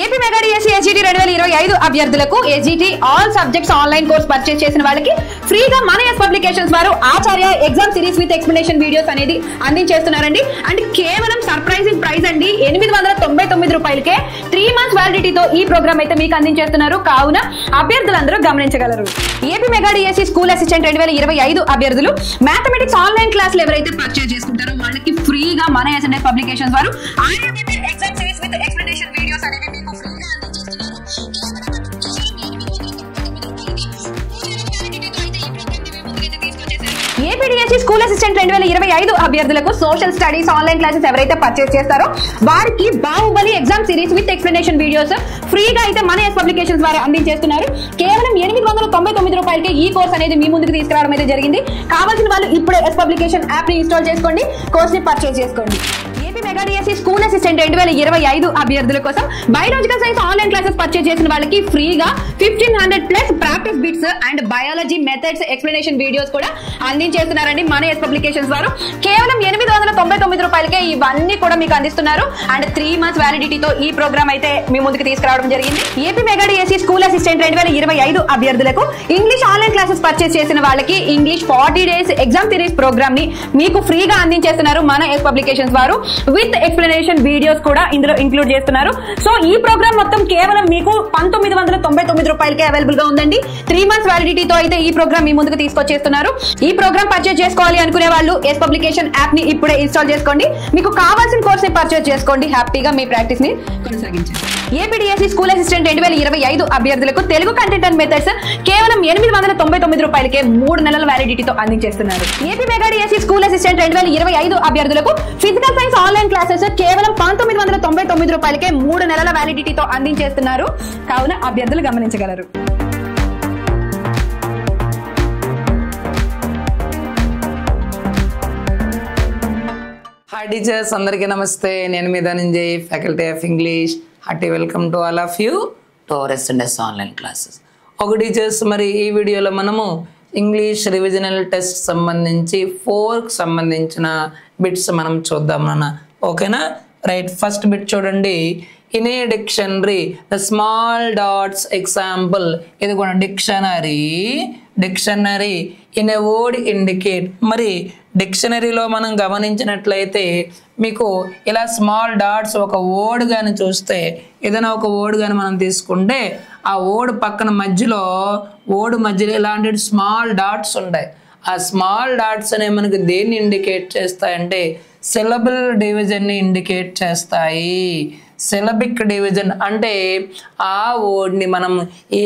AP mega DSC SGT 2025 అభ్యర్థులకు SGT all subjects online course purchase చేసిన వాళ్ళకి ఫ్రీగా మన ఎస్ పబ్లికేషన్స్ వారు Acharya exam series with explanation videos అనేది అందించేస్తున్నారండి. అండ్ కేవలం సర్ప్రైజింగ్ ప్రైస్ అండి 899 రూపాయలకే 3 months వ్యాలిడిటీతో ఈ ప్రోగ్రామ్ అయితే మీకు అందించేస్తున్నారు. కావున అభ్యర్థులందరూ గమనించగలరు. AP mega DSC school assistant 2025 అభ్యర్థులు మ్యాథమెటిక్స్ ఆన్లైన్ క్లాసులు ఎవరైతే పర్చేస్ చేసుకుంటారో వాళ్ళకి ఫ్రీగా మన ఎస్ పబ్లికేషన్స్ వారు exam series with explanation videos అనేవి మీకు ఫ్రీగా అందించేస్తున్నారు. ఏపీడీఎస్సీ స్కూల్ అసిస్టెంట్ 2025 అభ్యర్థులకు సోషల్ స్టడీస్ ఆన్లైన్ క్లాసెస్ ఎవరైతే పర్చేస్ చేస్తారో వారికి Baahubali exam series with explanation videos ఫ్రీగా అయితే మన ఎస్ పబ్లికేషన్స్ ద్వారా అందించేస్తున్నారు. కేవలం 899 రూపాయలకి ఈ కోర్స్ అనేది మీ ముందుకు తీసుకురావడం అయితే జరిగింది. కావాల్సిన వాళ్ళు ఇప్పుడే ఎస్ పబ్లికేషన్ యాప్ ని ఇన్స్టాల్ చేసుకోండి, కోర్స్ ని పర్చేస్ చేసుకోండి. AP mega DSC school assistant 2025 అభ్యర్థుల కోసం biological science online classes purchase చేసిన వాళ్ళకి ఫ్రీగా 1500+ practice bits and biology methods explanation videos కూడా అందించేస్తున్నారండి మన ఎస్ పబ్లికేషన్స్ వారు. కేవలం 899 రూపాయలకే ఇవన్నీ కూడా మీకు అందిస్తున్నారు. అండ్ 3 months వ్యాలిడిటీతో ఈ ప్రోగ్రామ్ అయితే మీ ముందుకు తీసుకురావడం జరిగింది. AP mega DSC school assistant 2025 అభ్యర్థులకు ఇంగ్లీష్ ఆన్లైన్ క్లాసెస్ పర్చేస్ చేసిన వాళ్ళకి English 40 days exam series program ని మీకు ఫ్రీగా అందించేస్తున్నారు మన ఎస్ పబ్లికేషన్స్ వారు. విత్ ఎక్స్ప్లెనేషన్ వీడియోస్ కూడా ఇందులో ఇంక్లూడ్ చేస్తున్నారు. సో ఈ ప్రోగ్రామ్ మొత్తం కేవలం మీకు 1999 రూపాయలకే అవైలబుల్ గా ఉందండి. 3 months వ్యాలిడిటీతో అయితే ఈ ప్రోగ్రామ్ మీ ముందుకు తీసుకొచ్చేస్తున్నారు. ఈ ప్రోగ్రామ్ పర్చేస్ చేసుకోవాలి అనుకునే వాళ్ళు ఎస్ పబ్లికేషన్ యాప్ ని ఇప్పుడే ఇన్స్టాల్ చేసుకోండి. మీకు కావాల్సిన కోర్స్ ని పర్చేస్ చేసుకోండి, హ్యాపీగా మీ ప్రాక్టీస్ ని కొనసాగించండి. ఏపీడీఎస్సీ స్కూల్ అసిస్టెంట్ 2025 అభ్యర్థులకు తెలుగు కంటెంట్ అండ్ మెథడ్స్ కేవలం 899 రూపాయలకే 3 నెలల వ్యాలిడిటీతో అందించేస్తున్నారు. AP mega DSC school assistant 2025 అభ్యర్థులకు ఫిజికల్ సైన్స్ ఆన్లైన్ క్లాసెస్ కేవలం 1999 రూపాయలకే 3 నెలల వ్యాలిడిటీతో అందించేస్తున్నారు. కావున అభ్యర్థులు గమనించగలరు. హాయ్ టీచర్స్, అందరికీ నమస్తే. నేను మీ Dhananjay, faculty of English. Hearty welcome to all of you to our SNS online classes. ఒక టీచర్స్, మరి ఈ వీడియోలో మనము ఇంగ్లీష్ రివిజనల్ టెస్ట్ సంబంధించి 4కి సంబంధించిన బిట్స్ మనం చూద్దాం నాన్న. ఓకేనా? రైట్. ఫస్ట్ బిట్ చూడండి. In a dictionary the small dots example. ఇది కూడా dictionary in a word indicate. మరి డిక్షనరీలో మనం గమనించినట్లయితే మీకు ఇలా స్మాల్ డాట్స్ ఒక వర్డ్ కానీ చూస్తే, ఏదైనా ఒక వర్డ్ కానీ మనం తీసుకుంటే ఆ వర్డ్ పక్కన మధ్యలో ఇలాంటి స్మాల్ డాట్స్ ఉంటాయి. ఆ స్మాల్ డాట్స్ అనేవి మనకి దేన్ని ఇండికేట్ చేస్తాయంటే సిలబుల్ డివిజన్ని ఇండికేట్ చేస్తాయి. సిలబిక్ డివిజన్ అంటే ఆ వర్డ్ని మనం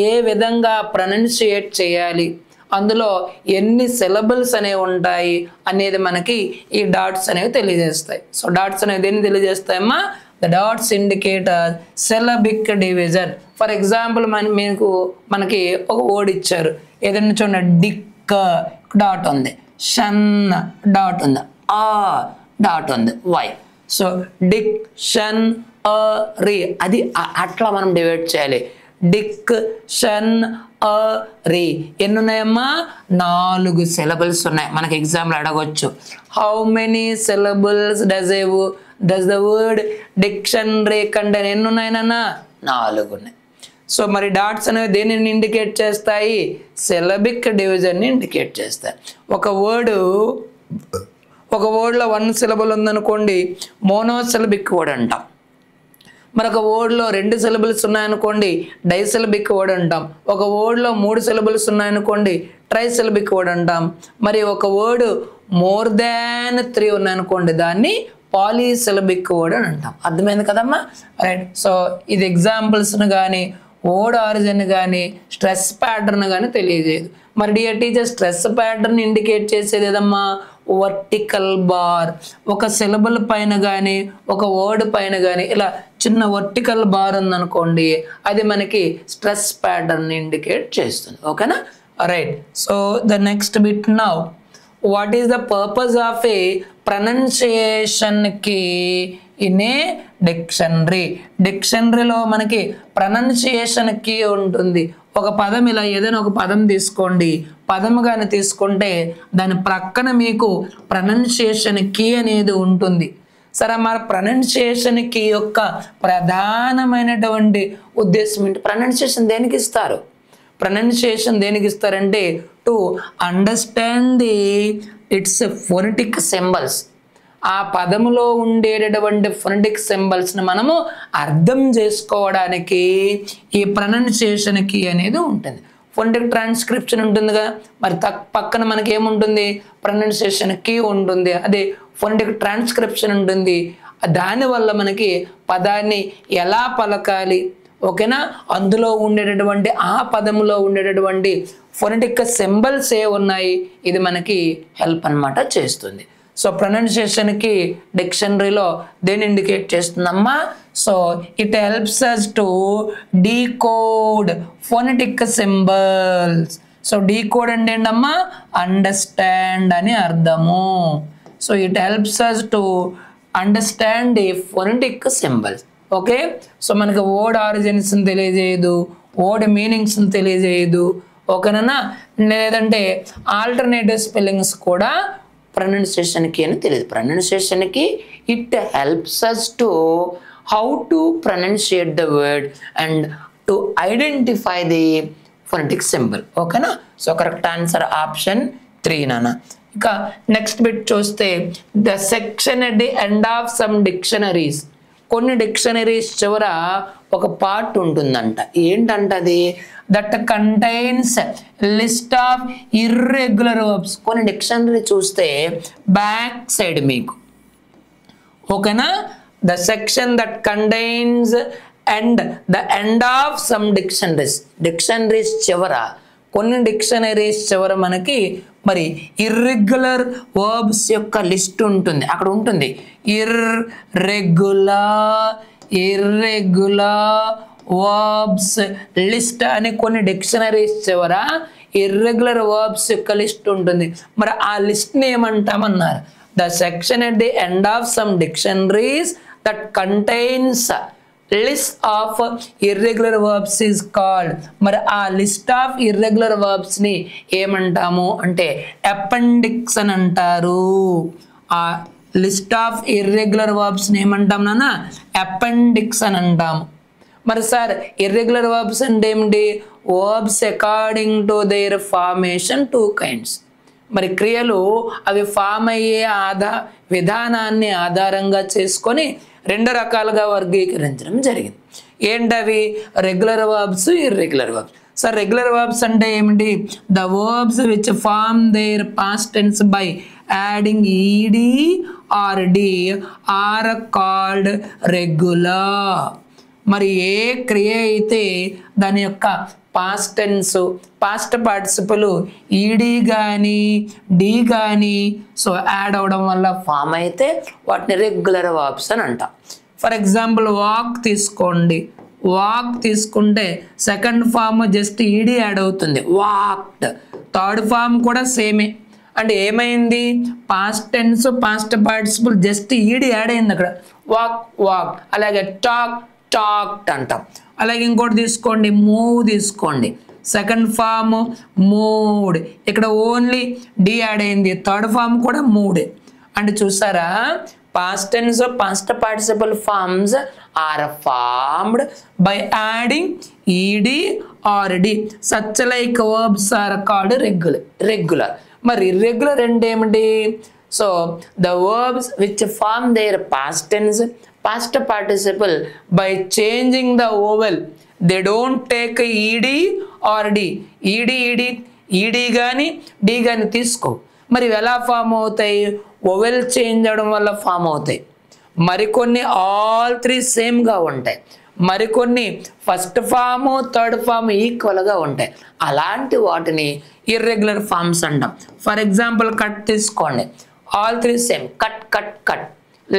ఏ విధంగా ప్రొనౌన్సియేట్ చేయాలి, అందులో ఎన్ని సిలబుల్స్ అనేవి ఉంటాయి అనేది మనకి ఈ డాట్స్ అనేవి తెలియజేస్తాయి. సో డాట్స్ అనేవి దేన్ని తెలియజేస్తాయమ్మా? The dots indicate syllabic division. For example మనకి ఒక వర్డ్ ఇచ్చారు. ఏదైనా చూడండి, డిక్ డాట్ ఉంది, షన్ డాట్ ఉంది, ఆ డాట్ ఉంది, వై. సో డిక్ షన్ రీ, అది అట్లా మనం డివైడ్ చేయాలి. డిక్ షన్ రీ ఎన్ని ఉన్నాయమ్మా? 4 syllables ఉన్నాయి. మనకి ఎగ్జామ్లో అడగొచ్చు, how many syllables does the word dictionary contain? ఎన్ని ఉన్నాయి నాన్న? 4 ఉన్నాయి. సో మరి డాట్స్ అనేవి దేనిని ఇండికేట్ చేస్తాయి? సిలబిక్ డివిజన్ని ఇండికేట్ చేస్తాయి. ఒక వర్డ్లో 1 syllable ఉందనుకోండి, మోనోసిలబిక్ వర్డ్ అంటాం. మరొక వర్డ్లో 2 syllables ఉన్నాయనుకోండి, డైసిలబిక్ వర్డ్ అంటాం. ఒక వర్డ్లో 3 syllables ఉన్నాయనుకోండి, ట్రైసిలబిక్ వర్డ్ అంటాం. మరి ఒక వర్డ్ మోర్ దాన్ 3 ఉన్నాయనుకోండి, దాన్ని పాలీసిలబిక్ వర్డ్ అని అంటాం. అర్థమైంది కదమ్మా? రైట్. సో ఇది ఎగ్జాంపుల్స్ను కానీ వర్డ్ ఆరిజిన్ కానీ స్ట్రెస్ ప్యాటర్న్ కానీ తెలియజేయదు. మరి dear teacher, stress pattern indicate చేసేది ఏదమ్మా? Vertical bar. ఒక సిలబుల్ పైన కానీ ఒక వర్డ్ పైన కానీ ఇలా చిన్న వర్టికల్ బార్ ఉందనుకోండి, అది మనకి స్ట్రెస్ ప్యాటర్న్ ఇండికేట్ చేస్తుంది. ఓకేనా? Right. So the next bit now, what is the purpose of a pronunciation key in a dictionary? డిక్షనరీలో మనకి ప్రొనౌన్సియేషన్ కీ ఉంటుంది. ఒక పదం ఇలా ఏదైనా ఒక పదం తీసుకోండి, పదం కానీ తీసుకుంటే దాని ప్రక్కన మీకు ప్రొనౌన్సియేషన్ కీ అనేది ఉంటుంది. సరే మరి ప్రొనౌన్సియేషన్కి యొక్క ప్రధానమైనటువంటి ఉద్దేశం ఏంటి? ప్రొనౌన్సియేషన్ దేనికి ఇస్తారు? ప్రొనౌన్సియేషన్ దేనికి ఇస్తారంటే to understand the it's phonetic symbols. ఆ పదములో ఉండేటటువంటి ఫోనెటిక్ సింబల్స్ని మనము అర్థం చేసుకోవడానికి ఈ ప్రొనౌన్సియేషన్ కీ అనేది ఉంటుంది. ఫోనెటిక్ ట్రాన్స్క్రిప్షన్ ఉంటుంది కదా, మరి పక్కన మనకి ఏముంటుంది? ప్రొనౌన్సియేషన్ కీ ఉంటుంది, అదే ఫోనెటిక్ ట్రాన్స్క్రిప్షన్ ఉంటుంది. దానివల్ల మనకి పదాన్ని ఎలా పలకాలి, ఓకేనా, అందులో ఉండేటటువంటి ఆ పదములో ఉండేటటువంటి ఫోనెటిక్ సింబల్స్ ఏ ఉన్నాయి, ఇది మనకి హెల్ప్ అన్నమాట చేస్తుంది. సో ప్రొనౌన్సియేషన్కి డిక్షనరీలో దేని ఇండికేట్ చేస్తుందమ్మా? So it helps us to decode phonetic symbols. So decode అంటే ఏంటమ్మా? అండర్స్టాండ్ అని అర్థము. So it helps us to understand the phonetic symbols. Okay, so మనకి వర్డ్ ఆరిజిన్స్ని తెలియజేయదు, వర్డ్ మీనింగ్స్ని తెలియజేయదు, ఓకేనా, లేదంటే ఆల్టర్నేటివ్ స్పెల్లింగ్స్ కూడా ప్రొనౌన్సియేషన్కి అని తెలియదు. ప్రొనౌన్సియేషన్కి it helps us to how to pronunciate the word and to identify the phonetic symbol. ఓకేనా, సో కరెక్ట్ ఆన్సర్ ఆప్షన్ 3 నాన్న. ఇక నెక్స్ట్ బిట్ చూస్తే the section at the end of some dictionaries. కొన్ని డిక్షనరీస్ చివర ఒక పార్ట్ ఉంటుందంట. ఏంటంటది? That contains list of irregular verbs. కొన్ని డిక్షనరీ చూస్తే బ్యాక్ సైడ్ మీకు, ఓకేనా, the section that contains and the end of some dictionaries. Dictionaries చివర, కొన్ని డిక్షనరీస్ చివర మనకి మరి ఇర్రెగ్యులర్ వర్బ్స్ యొక్క లిస్ట్ ఉంటుంది. అక్కడ ఉంటుంది ఇర్రెగ్యులర్ వర్బ్స్ లిస్ట్ అని కొన్ని డిక్షనరీస్ చివర ఇర్రెగ్యులర్ వర్బ్స్ యొక్క లిస్ట్ ఉంటుంది. మరి ఆ లిస్ట్ని ఏమంటామన్నారు? The section at the end of some dictionaries that contains list of irregular verbs is called. మరి ఆ లిస్ట్ ఆఫ్ ఇర్రెగ్యులర్ వర్బ్స్ ని ఏమంటాము అంటే అపెండిక్స్ అని అంటారు. ఆ లిస్ట్ ఆఫ్ ఇర్రెగ్యులర్ వర్బ్స్ ని ఏమంటాం నాన్న? అపెండిక్స్ అని అంటాము. మరి సార్ ఇర్రెగ్యులర్ వర్బ్స్ అంటే ఏమిటి? Verbs according to their formation 2 kinds. మరి క్రియలు అవి ఫామ్ అయ్యే విధానాన్ని ఆధారంగా చేసుకొని 2 రకాలుగా వర్గీకరించడం జరిగింది. ఏంటవి? Regular verbs, irregular verbs. Sir regular verbs అంటే ఏమిటి? The verbs which form their past tense by adding ED or D are called regular. మరి ఏ క్రియ అయితే దాని యొక్క పాస్ట్ టెన్స్, పాస్ట్ పార్టిసిపల్ ఈడి కానీ డి కానీ సో యాడ్ అవడం వల్ల ఫామ్ అయితే వాటిని రెగ్యులర్ వర్బ్స్ అని అంటాం. ఫర్ ఎగ్జాంపుల్ వాక్ తీసుకోండి. వాక్ తీసుకుంటే second form just ED add అవుతుంది, వాక్డ్. థర్డ్ ఫామ్ కూడా సేమే. అంటే ఏమైంది? Past tense, past participle just ED add అయింది అక్కడ, వాక్ వాక్. అలాగే టాక్ టాక్డ్ అంటాం. అలాగే ఇంకోటి తీసుకోండి, మూవ్ తీసుకోండి. సెకండ్ ఫామ్ మూడ్, ఇక్కడ ఓన్లీ డి యాడ్ అయింది. థర్డ్ ఫామ్ కూడా మూడే. అంటే చూసారా, past tense, past participle forms are formed by adding ED or D. Such like verbs are called regular. మరి ఇర్రెగ్యులర్ అంటే ఏమిటి? So the verbs which form their past tense, past participle by changing the vowel. They don't take ed or d. ed గాని d గాని తీసుకో. మరి ఎలా form అవుతాయి? Vowel change అవడం వల్ల ఫామ్ అవుతాయి. మరికొన్ని ఆల్ 3 సేమ్గా ఉంటాయి, మరికొన్ని ఫస్ట్ ఫామ్ థర్డ్ ఫామ్ ఈక్వల్గా ఉంటాయి. అలాంటి వాటిని ఇర్రెగ్యులర్ ఫార్మ్స్ అంటాం. ఫర్ ఎగ్జాంపుల్ కట్ తీసుకోండి, all 3 same, cut cut cut.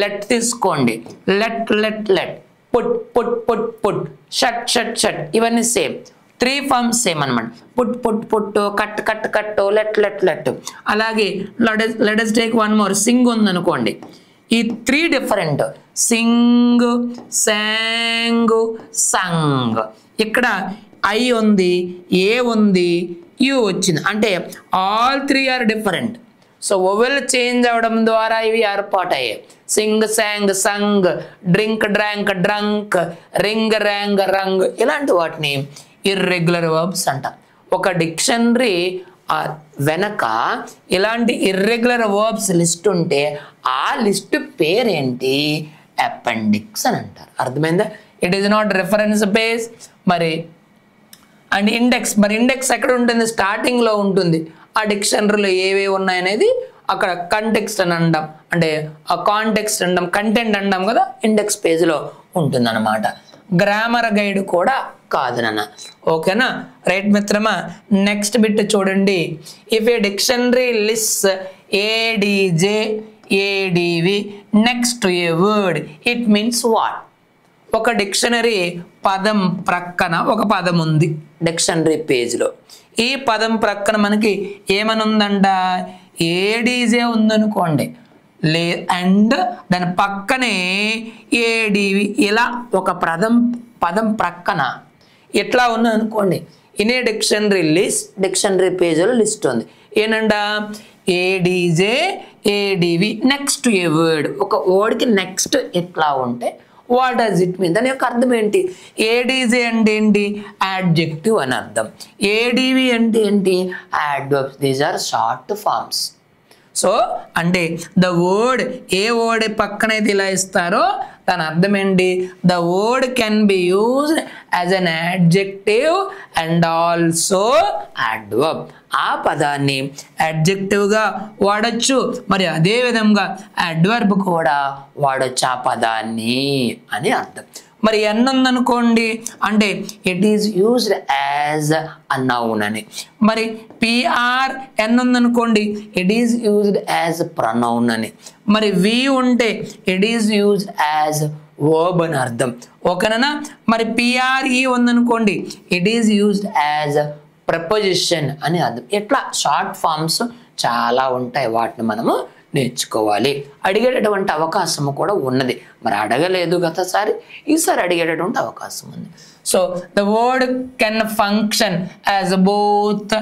Let తీసుకోండి, let let let. Put put put put. Shut shut shut. ఇవన్నీ సేమ్, 3 ఫార్మ్స్ సేమ్ అనమాట. Put put put, cut cut cut, let let let. అలాగే let us take one more. Sing ఉందనుకోండి, ఈ 3 different, Singh, sang, సంగ్. ఇక్కడ I ఉంది, ఏ ఉంది, u వచ్చింది. అంటే all 3 are different. So vowel change అవడం ద్వారా ఇవి ఏర్పాటయ్యాయి. Sing sang sung, drink drank drunk, ring rang rung, ఇలాంటి వాటిని ఇర్రెగ్యులర్ వర్బ్స్ అంటాం. ఒక డిక్షనరీ వెనక ఇలాంటి ఇర్రెగ్యులర్ వర్బ్స్ లిస్ట్ ఉంటే ఆ లిస్ట్ పేరేంటి? అపెండిక్స్ అని అంటారు. అర్థమైందా? It is not reference base. మరి అండ్ ఇండెక్స్, మరి ఇండెక్స్ ఎక్కడ ఉంటుంది? స్టార్టింగ్లో ఉంటుంది. ఆ డిక్షనరీలో ఏవేవి ఉన్నాయనేది అక్కడ కంటెక్స్ట్ అని అంటాం, అంటే ఆ కాంటెక్స్ట్ అంటాం, కంటెంట్ అంటాం కదా, ఇండెక్స్ పేజ్లో ఉంటుందన్నమాట. గ్రామర్ గైడ్ కూడా కాదు నాన్న. ఓకేనా? రైట్ మిత్రమా. నెక్స్ట్ బిట్ చూడండి. If a dictionary list ADJ ADV next a word it means what? ఒక డిక్షనరీ పదం ప్రక్కన ఒక పదం ఉంది డిక్షనరీ పేజ్లో. ఈ పదం ప్రక్కన మనకి ఏమని ఉందంట? ఏడీజే ఉందనుకోండి, అండ్ దాని పక్కనే ఏడివి, ఇలా ఒక పదం ప్రక్కన ఎట్లా ఉందనుకోండి. In a dictionary list, dictionary పేజ్లో లిస్ట్ ఉంది. ఏంటంట? ఏడీజే ఏడివి నెక్స్ట్ ఏ వర్డ్, ఒక వర్డ్కి నెక్స్ట్ ఎట్లా ఉంటే వాట్ డస్ ఇట్ మీన్? దాని యొక్క అర్థం ఏంటి? ఏడీజే అంటే ఏంటి? యాడ్జెక్టివ్ అని అర్థం. ఏడివి అంటే ఏంటి? Adverbs. These are short forms. So అంటే ద వర్డ్, ఏ వర్డ్ పక్కనైతే ఇలా ఇస్తారో దాని అర్థం ఏంటి? The word can be used as an adjective and also adverb. ఆ పదాన్ని యాడ్జెక్టివ్గా వాడచ్చు, మరి అదే విధంగా యాడ్వర్బ్ కూడా వాడచ్చు ఆ పదాన్ని అని అర్థం. మరి ఎన్ ఉందనుకోండి అంటే it is used as a noun అని. మరి పిఆర్ ఎన్ ఉందనుకోండి it is used as pronoun అని. మరి వి ఉంటే it is used as verb అని అర్థం. ఓకేనా? మరి పిఆర్ఈ ఉందనుకోండి it is used as preposition అని అర్థం. ఇట్లా షార్ట్ ఫామ్స్ చాలా ఉంటాయి, వాటిని మనము నేర్చుకోవాలి. అడిగేటటువంటి అవకాశం కూడా ఉన్నది. మరి అడగలేదు గతసారి, ఈసారి అడిగేటటువంటి అవకాశం ఉంది. So the word can function as both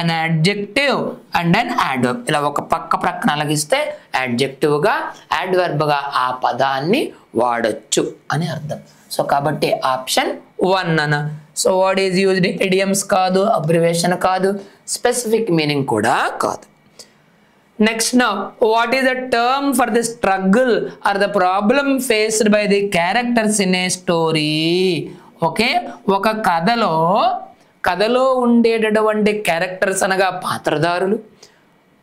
an adjective and an adverb. ఇలా ఒక ప్రక్కన అలగిస్తే యాడ్జెక్టివ్గా యాడ్వర్బ్గా ఆ పదాన్ని వాడచ్చు అని అర్థం. సో కాబట్టి ఆప్షన్ 1 అన్న. So what is used? Idioms కాదు, అబ్రివేషన్ కాదు, స్పెసిఫిక్ మీనింగ్ కూడా కాదు. Next now, what is the term for the struggle or the problem faced by the characters in a story? Okay, ఒక కథలో ఉండేటటువంటి క్యారెక్టర్స్ అనగా పాత్రధారులు,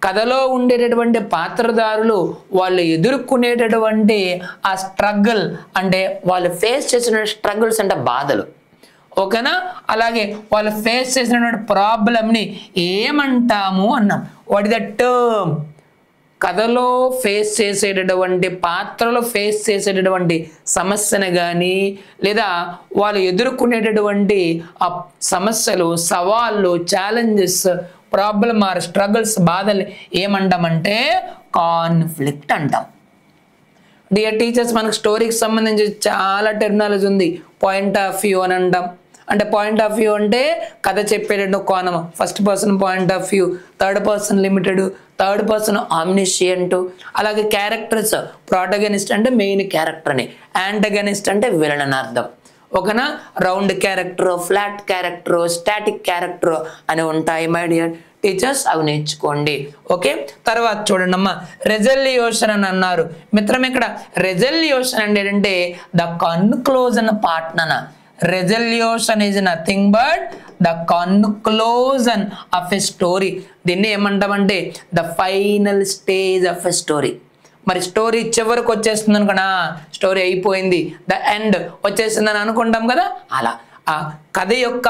కథలో ఉండేటటువంటి పాత్రధారులు వాళ్ళు ఎదుర్కొనేటటువంటి ఆ స్ట్రగుల్, అంటే వాళ్ళు ఫేస్ చేసిన స్ట్రగుల్స్ అంటే బాధలు. ఓకేనా? అలాగే వాళ్ళు ఫేస్ చేసినటువంటి ప్రాబ్లమ్ని ఏమంటాము అన్నాం. What is the term? కథలో ఫేస్ చేసేటటువంటి పాత్రలో ఫేస్ చేసేటటువంటి సమస్యను కానీ లేదా వాళ్ళు ఎదుర్కొనేటటువంటి ఆ సమస్యలు, సవాళ్ళు, ఛాలెంజెస్, ప్రాబ్లమ్ ఆర్ స్ట్రగుల్స్, బాధలు ఏమంటామంటే కాన్ఫ్లిక్ట్ అంటాం. డియర్ టీచర్స్, మనకు స్టోరీకి సంబంధించి చాలా టెర్మినాలజీ ఉంది. పాయింట్ ఆఫ్ వ్యూ అని అంటాం. అంటే పాయింట్ ఆఫ్ వ్యూ అంటే కథ చెప్పేటట్టు కోణం, first person point of view, third person limited, third person omniscient. అలాగే క్యారెక్టర్స్, ప్రోటగనిస్ట్ అంటే మెయిన్ క్యారెక్టర్ అని, యాంటగనిస్ట్ అంటే విలన్ అని అర్థం. ఓకేనా? Round character, flat character, static character అని ఉంటాయి మై డియర్ టీచర్స్, అవి నేర్చుకోండి. ఓకే, తర్వాత చూడండి అమ్మా, రెజల్యూషన్ అని అన్నారు మిత్రం. ఇక్కడ రెజల్యూషన్ అంటే ఏంటంటే ద కన్క్లూజన్ పార్ట్ నాన్న. Resolution is nothing but the conclusion of a story. దీన్ని ఏమంటామంటే the final stage of a story. మరి స్టోరీ చివరికి వచ్చేస్తుంది అనుకున్నా, స్టోరీ అయిపోయింది, ద ఎండ్ వచ్చేసిందని అనుకుంటాం కదా, అలా ఆ కథ యొక్క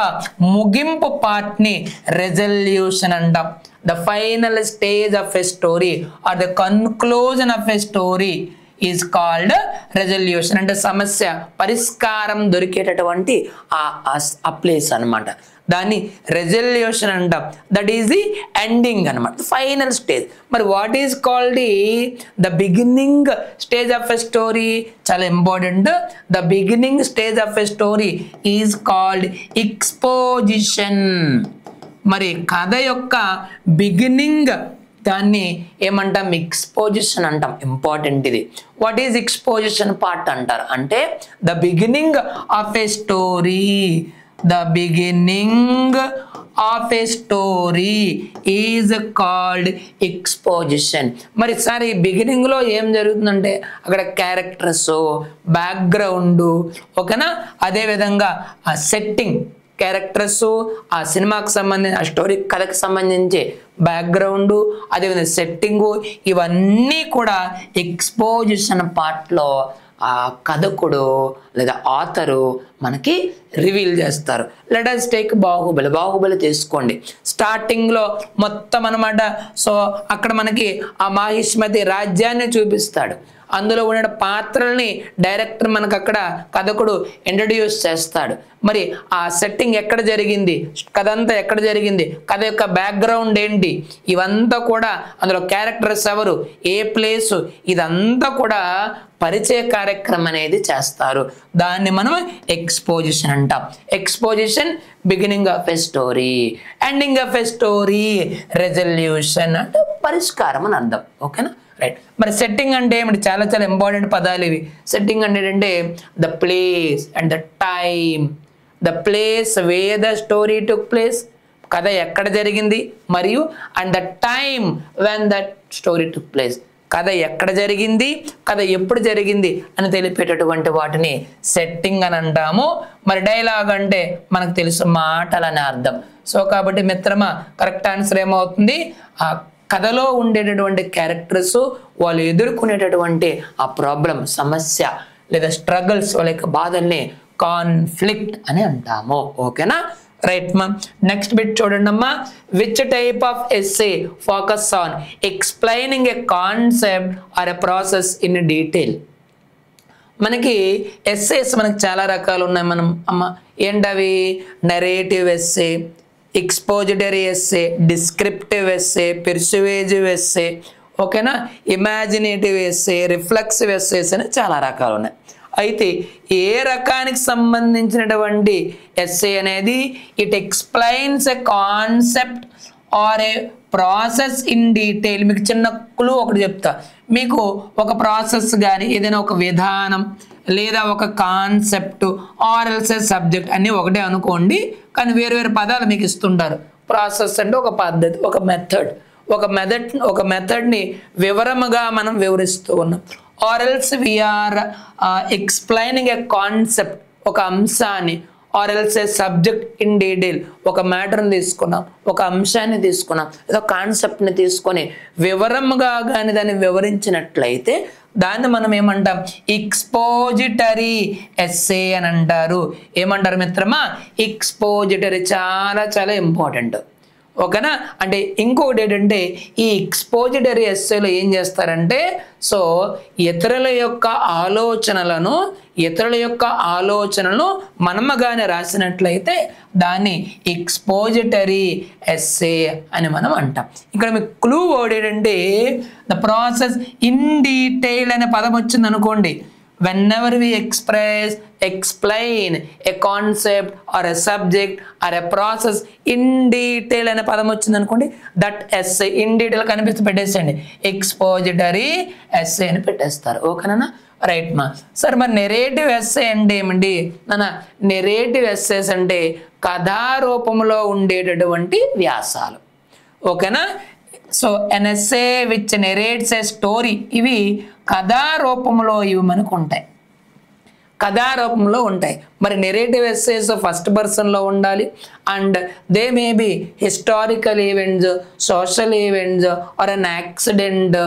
ముగింపు పార్ట్ని రెజల్యూషన్ అంటాం. The final stage of a story or the conclusion of a story is called resolution. అంటే సమస్య పరిష్కారం దొరికేటటువంటి ఆ ప్లేస్ అనమాట, దాన్ని రెజల్యూషన్ అంటాం. దట్ ఈస్ ది ఎండింగ్ అనమాట, ఫైనల్ స్టేజ్. మరి what is called the beginning stage of a story? చాలా important. The beginning stage of a story is called exposition. మరి కథ యొక్క బిగినింగ్ దాన్ని ఏమంటాం, ఎక్స్పోజిషన్ అంటాం. ఇంపార్టెంట్ ఇది. వాట్ ఈజ్ ఎక్స్పోజిషన్ పార్ట్ అంటారు అంటే the beginning of A story. The beginning of A story is called exposition. మరి సార్ ఈ బిగినింగ్లో ఏం జరుగుతుందంటే అక్కడ క్యారెక్టర్స్, బ్యాక్గ్రౌండ్, ఓకేనా, అదేవిధంగా ఆ సెట్టింగ్, క్యారెక్టర్స్, ఆ సినిమాకి సంబంధించి ఆ స్టోరీ కథకు సంబంధించి బ్యాక్గ్రౌండ్, అదేవిధంగా సెట్టింగు, ఇవన్నీ కూడా ఎక్స్పోజిషన్ పార్ట్లో ఆ కథకుడు లేదా ఆథరు మనకి రివీల్ చేస్తారు. లెట్ us టేక్ బాహుబలి తీసుకోండి. స్టార్టింగ్లో మొత్తం అనమాట. సో అక్కడ మనకి ఆ మాహిష్మతి రాజ్యాన్ని చూపిస్తాడు. అందులో ఉన్న పాత్రల్ని డైరెక్టర్ మనకు అక్కడ కథకుడు ఇంట్రడ్యూస్ చేస్తాడు. మరి ఆ సెట్టింగ్ ఎక్కడ జరిగింది, కథ అంతా ఎక్కడ జరిగింది, కథ యొక్క బ్యాక్గ్రౌండ్ ఏంటి, ఇవంతా కూడా అందులో క్యారెక్టర్స్ ఎవరు, ఏ ప్లేసు, ఇదంతా కూడా పరిచయ కార్యక్రమం అనేది చేస్తారు. దాన్ని మనం ఎక్స్పోజిషన్ అంటాం. Exposition beginning of a story, ending of a story resolution అంటే పరిష్కారం అని అర్థం. ఓకేనా, రైట్. మరి సెట్టింగ్ అంటే ఏమిటి? చాలా చాలా ఇంపార్టెంట్ పదాలు ఇవి. సెట్టింగ్ అంటే ఏంటంటే the place and the time. The place where the story took place, కథ ఎక్కడ జరిగింది, మరియు and the time when that story took place, కథ ఎక్కడ జరిగింది, కథ ఎప్పుడు జరిగింది అని తెలిపేటటువంటి వాటిని సెట్టింగ్ అని అంటాము. మరి డైలాగ్ అంటే మనకు తెలుసు మాటలని అర్థం. సో కాబట్టి మిత్రమా, కరెక్ట్ ఆన్సర్ ఏమవుతుంది, ఆ కథలో ఉండేటటువంటి క్యారెక్టర్స్ వాళ్ళు ఎదుర్కొనేటటువంటి ఆ ప్రాబ్లం, సమస్య లేదా స్ట్రగల్స్, వాళ్ళ యొక్క బాధల్ని కాన్ఫ్లిక్ట్ అని అంటాము. ఓకేనా, రైట్ మా. నెక్స్ట్ బిట్ చూడండి అమ్మా. Which type of essay focus on explaining a concept or a process in detail. మనకి ఎస్సేస్ మనకి చాలా రకాలు ఉన్నాయి. మనం అమ్మ ఏంటవి? Narrative essay, expository essay, descriptive essay, persuasive essay, ఓకేనా, ఇమాజినేటివ్ ఎస్సే, రిఫ్లెక్సివ్ ఎస్సేస్ అని చాలా రకాలు ఉన్నాయి. అయితే ఏ రకానికి సంబంధించినటువంటి ఎస్సే అనేది it explains a concept or A process in detail. మీకు చిన్న క్లూ ఒకటి చెప్తా. మీకు ఒక ప్రాసెస్ కానీ ఏదైనా ఒక విధానం లేదా ఒక కాన్సెప్ట్ ఆర్ ఎల్స్ సబ్జెక్ట్ అన్నీ ఒకటే అనుకోండి, కానీ వేరు వేరు పదాలు మీకు ఇస్తుంటారు. ప్రాసెస్ అంటే ఒక పద్ధతి, ఒక మెథడ్ని వివరముగా మనం వివరిస్తూ ఉన్నాం. Or else we are explaining a concept, ఒక అంశాన్ని, or else a subject in detail, ఒక మ్యాటర్ని తీసుకున్నాం, ఒక అంశాన్ని తీసుకున్నాం, లేదా కాన్సెప్ట్ని తీసుకొని వివరముగా కానీ దాన్ని వివరించినట్లయితే దాన్ని మనం ఏమంటాం? ఎక్స్పోజిటరీ ఎస్సే అని అంటారు. ఏమంటారు మిత్రమా? ఎక్స్పోజిటరీ. చాలా చాలా ఇంపార్టెంట్. ఓకేనా, అంటే ఇంకొకటి ఏంటంటే ఈ ఎక్స్పోజిటరీ ఎస్సేలో ఏం చేస్తారంటే, సో ఇతరుల యొక్క ఆలోచనలను మనమగానే రాసినట్లయితే దాన్ని ఎక్స్పోజిటరీ ఎస్సే అని మనం అంటాం. ఇక్కడ మీకు క్లూ వర్డ్ ఏంటంటే ద ప్రాసెస్ ఇన్ డీటెయిల్ అనే పదం వచ్చింది అనుకోండి. whenever we explain a concept or a subject or a process in detail అనే పదం వచ్చింది అనుకోండి, దట్ ఎస్సే ఇన్ డీటెయిల్ కనిపిస్తే పెట్టేసేయండి, ఎక్స్పోజిటరీ ఎస్సే అని పెట్టేస్తారు. ఓకేనా, రైట్ మా. సరే మరి నెరేటివ్ ఎస్సే అంటే ఏమండి నాన్న? నెరేటివ్ ఎస్సేస్ అంటే కథారూపంలో ఉండేటటువంటి వ్యాసాలు. ఓకేనా, so an essay which narrates a story, ఇవి కథారూపంలో ఇవి మనకు ఉంటాయి, కథారూపంలో ఉంటాయి. మరి నెరేటివ్ ఎస్సేస్ ఫస్ట్ పర్సన్లో ఉండాలి, and they may be historical events, social events, or an accident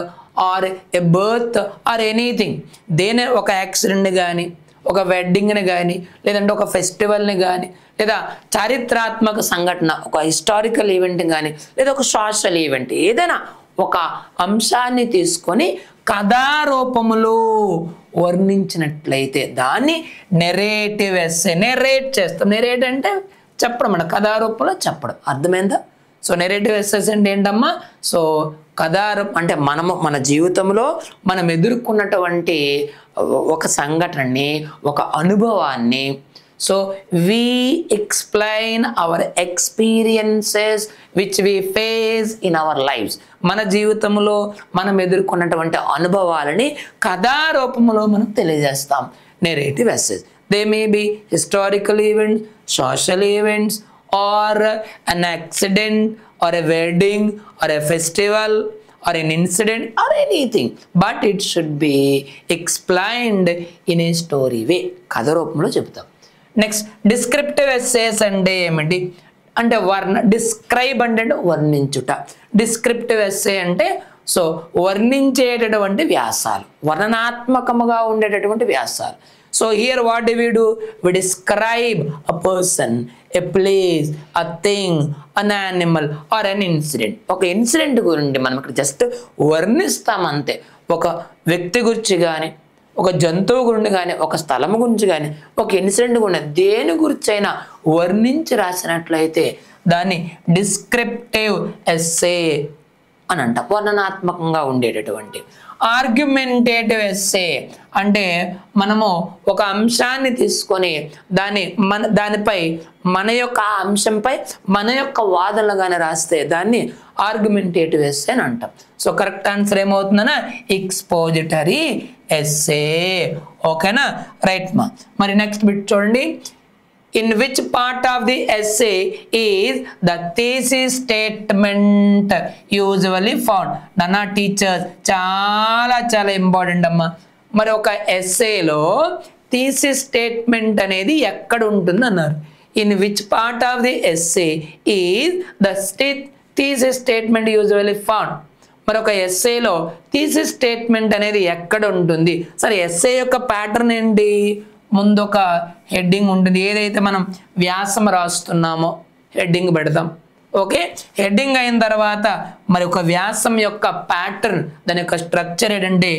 or a birth or anything. దేని ఒక యాక్సిడెంట్ కానీ, ఒక వెడ్డింగ్ని కానీ, లేదంటే ఒక ఫెస్టివల్ని కానీ, లేదా చారిత్రాత్మక సంఘటన, ఒక హిస్టారికల్ ఈవెంట్ కానీ, లేదా ఒక సోషల్ ఈవెంట్, ఏదైనా ఒక అంశాన్ని తీసుకొని కథారూపములో వర్ణించినట్లయితే దాన్ని నెరేటివ్ ఎస్సే. నెరేట్ చేస్తాం. నెరేట్ అంటే చెప్పడం, మన కథారూపంలో చెప్పడం. అర్థమైందా? సో నెరేటివ్ ఎస్సేస్ అంటే ఏంటమ్మా? సో కథారూపం అంటే మన జీవితంలో మనం ఎదుర్కొన్నటువంటి ఒక సంఘటనని, ఒక అనుభవాన్ని, So we explain our experiences which we face in our lives. మన జీవితంలో మనం ఎదుర్కొన్నటువంటి అనుభవాలని కథా రూపంలో మనం తెలియజేస్తాం. Narrative essays. They may be historical events, social events, or an accident, or a wedding, or a festival, or an incident, or anything. But it should be explained in a story way. కథ రూపంలో చెప్తాం. Next descriptive essays అంటే ఏమిటి అంటే describe అంటే వర్ణించుట. Descriptive essay అంటే so వర్ణించేటటువంటి వ్యాసాలు, వర్ణనాత్మకముగా ఉండేటటువంటి వ్యాసాలు. So here what do? We describe a person, a place, a thing, an animal or an incident. ఒక ఇన్సిడెంట్ గురించి మనం ఇక్కడ జస్ట్ వర్ణిస్తాం అంతే. ఒక వ్యక్తి గురించి కానీ, ఒక జంతువు గురించి కానీ, ఒక స్థలం గురించి కానీ, ఒక ఇన్సిడెంట్ గురించి దేని గురించి అయినా వర్ణించి రాసినట్లయితే దాన్ని డిస్క్రిప్టివ్ ఎస్సే అని అంట. వర్ణనాత్మకంగా ఉండేటటువంటి. ఆర్గ్యుమెంటేటివ్ ఎస్సే అంటే మనము ఒక అంశాన్ని తీసుకొని దానిపై మన యొక్క ఆ అంశంపై మన యొక్క వాదనలుగానే రాస్తే దాన్ని ఆర్గ్యుమెంటేటివ్ ఎస్సే అని అంటాం. సో కరెక్ట్ ఆన్సర్ ఏమవుతుందన్నా ఎక్స్పోజిటరీ ఎస్సే. ఓకేనా, రైట్ మా. మరి నెక్స్ట్ బిట్ చూడండి. In which part of the essay is the thesis statement usually found? Nana teachers చాలా చాలా ఇంపార్టెంట్ అమ్మా. మరి ఒక ఎస్సేలో థీసిస్ స్టేట్మెంట్ అనేది ఎక్కడ ఉంటుంది అన్నారు. In which part of the essay is the thesis statement usually found? మరి ఒక ఎస్సేలో థీసిస్ స్టేట్మెంట్ అనేది ఎక్కడ ఉంటుంది? సరే, ఎస్సే యొక్క ప్యాటర్న్ ఏంటి? ముందు ఒక హెడ్డింగ్ ఉంటుంది. ఏదైతే మనం వ్యాసం రాస్తున్నామో హెడ్డింగ్ పెడతాం. ఓకే, హెడ్డింగ్ అయిన తర్వాత మరి ఒక వ్యాసం యొక్క ప్యాటర్న్, దాని యొక్క స్ట్రక్చర్ ఏంటంటే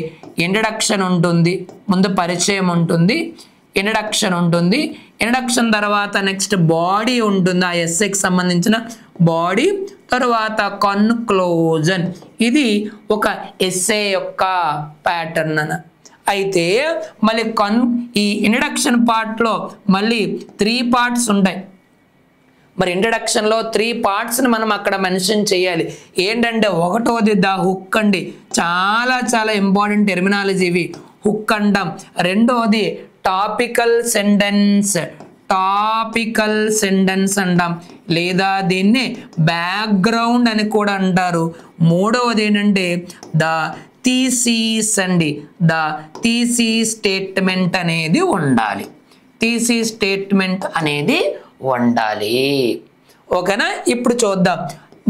ఇంట్రడక్షన్ ఉంటుంది, ముందు పరిచయం ఉంటుంది, ఇంట్రడక్షన్ ఉంటుంది. ఇంట్రడక్షన్ తర్వాత నెక్స్ట్ బాడీ ఉంటుంది, ఆ ఎస్సేకి సంబంధించిన బాడీ. తర్వాత కన్క్లూజన్. ఇది ఒక ఎస్సే యొక్క ప్యాటర్న్ అన్న. అయితే మళ్ళీ ఈ ఇంట్రడక్షన్ పార్ట్లో మళ్ళీ 3 పార్ట్స్ ఉంటాయి. మరి ఇంట్రడక్షన్లో 3 పార్ట్స్ని మనం అక్కడ మెన్షన్ చేయాలి. ఏంటంటే ఒకటోది ద హుక్ అండి, చాలా చాలా ఇంపార్టెంట్ టెర్మినాలజీ ఇవి, హుక్ అంటాం. రెండోది టాపికల్ సెంటెన్స్, టాపికల్ సెంటెన్స్ అంటాం, లేదా దీన్ని బ్యాక్గ్రౌండ్ అని కూడా అంటారు. మూడవది ఏంటంటే ద థీసిస్ అండి, ద థీసిస్ స్టేట్మెంట్ అనేది ఉండాలి. థీసిస్ స్టేట్మెంట్ అనేది ఉండాలి. ఓకేనా, ఇప్పుడు చూద్దాం.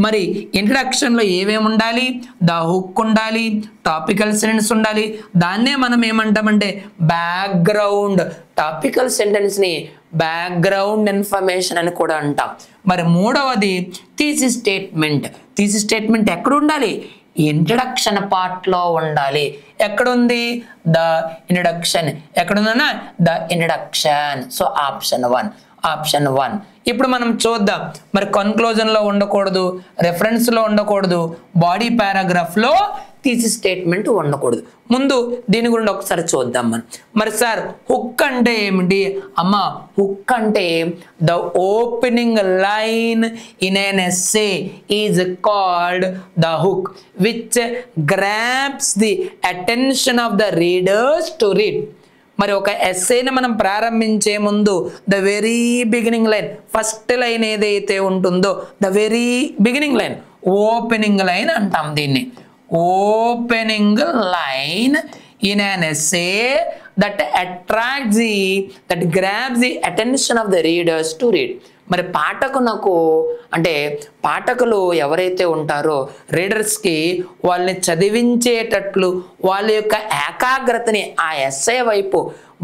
మరి ఇంట్రడక్షన్లో ఏమేమి ఉండాలి? ద హుక్ ఉండాలి, టాపికల్ సెంటెన్స్ ఉండాలి. దాన్నే మనం ఏమంటామంటే బ్యాక్గ్రౌండ్. టాపికల్ సెంటెన్స్ని బ్యాక్గ్రౌండ్ ఇన్ఫర్మేషన్ అని కూడా అంటాం. మరి మూడవది థీసిస్ స్టేట్మెంట్. థీసిస్ స్టేట్మెంట్ ఎక్కడ ఉండాలి? ఇంట్రడక్షన్ పార్ట్లో ఉండాలి. ఎక్కడుంది? The introduction. ఎక్కడుందన్నా? The introduction. So option 1. ఇప్పుడు మనం చూద్దాం. మరి కన్క్లూజన్లో ఉండకూడదు, రెఫరెన్స్లో ఉండకూడదు, బాడీ పారాగ్రాఫ్లో థీసిస్ స్టేట్మెంట్ ఉండకూడదు. ముందు దీని గురించి ఒకసారి చూద్దాం మనం. మరి సార్ హుక్ అంటే ఏమిటి? అమ్మ, హుక్ అంటే the opening line in an essay is called the hook which grabs the attention of the readers to read. మరి ఒక ఎస్సేని మనం ప్రారంభించే ముందు the very beginning line, first line ఏదైతే ఉంటుందో the very beginning line, opening line అంటాం దీన్ని. Opening line in an essay that attracts that grabs the attention of the readers to read. మరి పాఠకునకు అంటే పాఠకులు ఎవరైతే ఉంటారో రీడర్స్కి వాళ్ళని చదివించేటట్లు వాళ్ళ యొక్క ఏకాగ్రతని ఆ ఎస్సే వైపు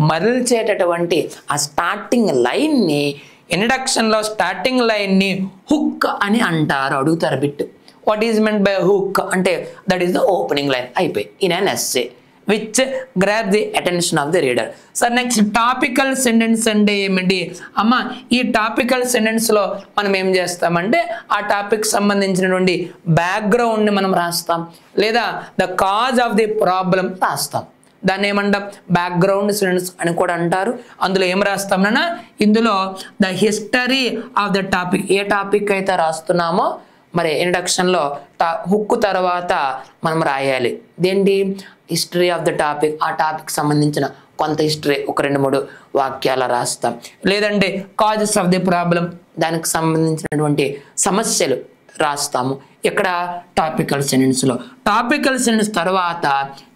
మరల్చేటటువంటి ఆ స్టార్టింగ్ లైన్ని, ఇంట్రడక్షన్లో స్టార్టింగ్ లైన్ని హుక్ అని అంటారు. అడుగుతారు bit, what is meant by hook అంటే that is the opening line. అయిపోయి in an essay which grab the attention of the reader. So next topical sentence అంటే ఏమిటి? అమ్మ, ఈ టాపికల్ సెంటెన్స్లో మనం ఏం చేస్తామంటే ఆ టాపిక్ సంబంధించినటువంటి బ్యాక్గ్రౌండ్ని మనం రాస్తాం, లేదా the cause of the problem రాస్తాం. దాన్ని ఏమంటాం బ్యాక్గ్రౌండ్ సెంటెన్స్ అని కూడా అంటారు. అందులో ఏం రాస్తామన్నా ఇందులో the history of the topic, A topic అయితే రాస్తున్నామో మరి ఇంట్రడక్షన్లో హుక్ తర్వాత మనం రాయాలి దేంటి హిస్టరీ ఆఫ్ ద టాపిక్, ఆ టాపిక్ సంబంధించిన కొంత హిస్టరీ ఒక 2-3 వాక్యాలు రాస్తాం. లేదంటే కాజెస్ ఆఫ్ ది ప్రాబ్లం, దానికి సంబంధించినటువంటి సమస్యలు రాస్తాము. ఇక్కడ టాపికల్ సెంటెన్స్లో టాపికల్ సెంటెన్స్ తర్వాత